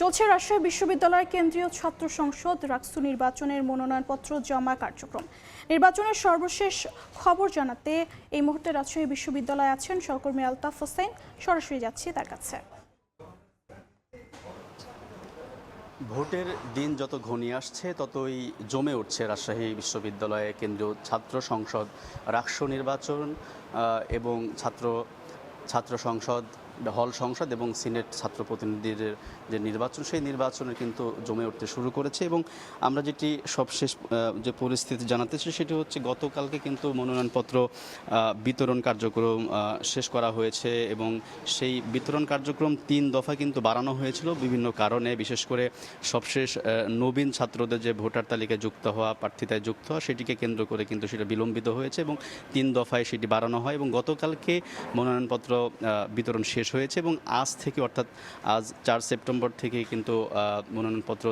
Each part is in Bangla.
চলছে রাজশাহী বিশ্ববিদ্যালয়ের কেন্দ্রীয় ছাত্র সংসদ রাকসু নির্বাচনের মনোনয়নপত্র জমা কার্যক্রম। নির্বাচনের সর্বশেষ খবর জানাতে এই মুহূর্তে রাজশাহী বিশ্ববিদ্যালয়ে আছেন সহকর্মী আলতাফ হোসেন। সরাসরি যাচ্ছি তার কাছে। ভোটের দিন যত ঘনিয়ে আসছে ততই জমে উঠছে রাজশাহী বিশ্ববিদ্যালয়ে কেন্দ্রীয় ছাত্র সংসদ রাকসু নির্বাচন এবং ছাত্র সংসদ, হল সংসদ এবং সিনেট ছাত্র প্রতিনিধিদের যে নির্বাচন, সেই নির্বাচনের কিন্তু জমে উঠতে শুরু করেছে। এবং আমরা যেটি সবশেষ যে পরিস্থিতি জানাতেছি সেটি হচ্ছে গতকালকে কিন্তু মনোনয়নপত্র বিতরণ কার্যক্রম শেষ করা হয়েছে এবং সেই বিতরণ কার্যক্রম 3 দফা কিন্তু বাড়ানো হয়েছিল বিভিন্ন কারণে। বিশেষ করে সবশেষ নবীন ছাত্রদের যে ভোটার তালিকায় যুক্ত হওয়া, প্রার্থিতায় যুক্ত হওয়া, সেটিকে কেন্দ্র করে কিন্তু সেটা বিলম্বিত হয়েছে এবং 3 দফায় সেটি বাড়ানো হয় এবং গতকালকে মনোনয়নপত্র বিতরণ শেষ হয়েছে এবং আজ থেকে অর্থাৎ আজ 4 সেপ্টেম্বর থেকে কিন্তু মনোনয়নপত্র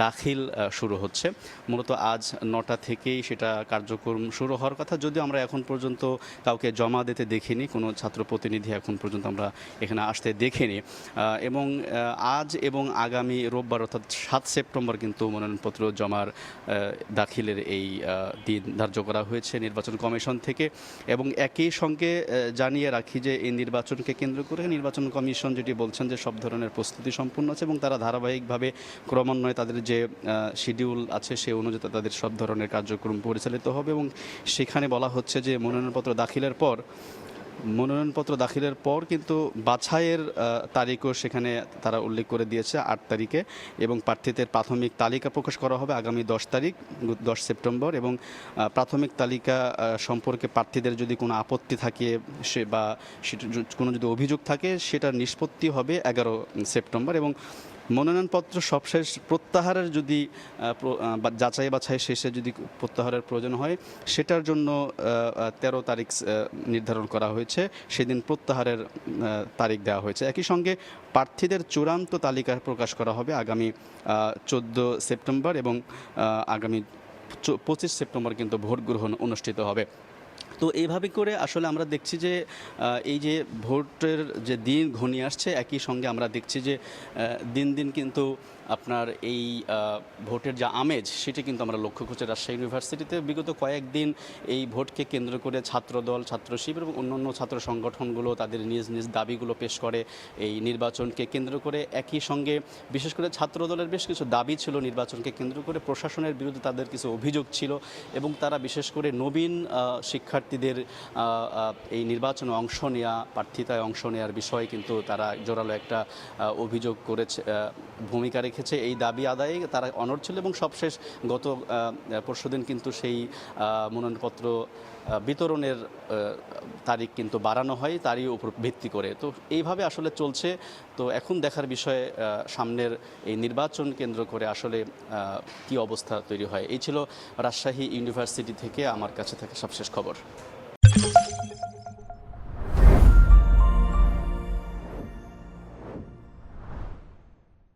দাখিল শুরু হচ্ছে। মূলত আজ 9টা থেকেই সেটা কার্যক্রম শুরু হওয়ার কথা, যদিও আমরা এখন পর্যন্ত কাউকে জমা দিতে দেখিনি, কোনো ছাত্র প্রতিনিধি এখন পর্যন্ত আমরা এখানে আসতে দেখিনি। এবং আজ এবং আগামী রোববার অর্থাৎ 7 সেপ্টেম্বর কিন্তু মনোনয়নপত্র জমার দাখিলের এই দিন ধার্য করা হয়েছে নির্বাচন কমিশন থেকে। এবং একই সঙ্গে জানিয়ে রাখি যে এই নির্বাচনকে কেন্দ্র করে নির্বাচন কমিশন যেটি বলছেন যে সব ধরনের প্রস্তুতি সম্পূর্ণ আছে এবং তারা ধারাবাহিকভাবে ক্রমান্বয়ে তাদের যে শিডিউল আছে সে অনুযায়ী তাদের সব ধরনের কার্যক্রম পরিচালিত হবে। এবং সেখানে বলা হচ্ছে যে মনোনয়নপত্র দাখিলের পর কিন্তু বাছাইয়ের তারিখও সেখানে তারা উল্লেখ করে দিয়েছে 8 তারিখে এবং প্রার্থীদের প্রাথমিক তালিকা প্রকাশ করা হবে আগামী 10 সেপ্টেম্বর। এবং প্রাথমিক তালিকা সম্পর্কে প্রার্থীদের যদি কোনো আপত্তি থাকে বা কোনো যদি অভিযোগ থাকে সেটার নিষ্পত্তি হবে 11 সেপ্টেম্বর। এবং মনোনয়নপত্র সবশেষ প্রত্যাহারের যদি যাচাই বাছাই শেষে যদি প্রত্যাহারের প্রয়োজন হয় সেটার জন্য 13 তারিখ নির্ধারণ করা হয়েছে, সেদিন প্রত্যাহারের তারিখ দেওয়া হয়েছে। একই সঙ্গে প্রার্থীদের চূড়ান্ত তালিকা প্রকাশ করা হবে আগামী 14 সেপ্টেম্বর এবং আগামী 25 সেপ্টেম্বর কিন্তু ভোট গ্রহণ অনুষ্ঠিত হবে। তো এইভাবে করে আসলে আমরা দেখছি যে এই যে ভোটের যে দিন ঘনিয়ে আসছে, একই সঙ্গে আমরা দেখছি যে দিন দিন কিন্তু আপনার এই ভোটের যে আমেজ সেটি কিন্তু আমরা লক্ষ্য করছি রাজশাহী ইউনিভার্সিটিতে। বিগত কয়েকদিন এই ভোটকে কেন্দ্র করে ছাত্রদল, ছাত্র শিবির এবং অন্যান্য ছাত্র সংগঠনগুলো তাদের নিজ নিজ দাবিগুলো পেশ করে এই নির্বাচনকে কেন্দ্র করে। একই সঙ্গে বিশেষ করে ছাত্রদলের বেশ কিছু দাবি ছিল নির্বাচনকে কেন্দ্র করে, প্রশাসনের বিরুদ্ধে তাদের কিছু অভিযোগ ছিল এবং তারা বিশেষ করে নবীন শিক্ষার্থীদের এই নির্বাচনে অংশ নেওয়া, প্রার্থিতায় অংশ নেওয়ার বিষয়ে কিন্তু তারা জোরালো একটা অভিযোগ করেছে, ভূমিকা রেখেছে। এই দাবি আদায়ে তারা অনড় ছিল এবং সবশেষ গত পরশুদিন কিন্তু সেই মনোনয়নপত্র বিতরণের তারিখ কিন্তু বাড়ানো হয় তারই উপর ভিত্তি করে। তো এইভাবে আসলে চলছে। তো এখন দেখার বিষয়ে সামনের এই নির্বাচন কেন্দ্র করে আসলে কি অবস্থা তৈরি হয়। এই ছিল রাজশাহী ইউনিভার্সিটি থেকে আমার কাছে থাকা সবশেষ খবর।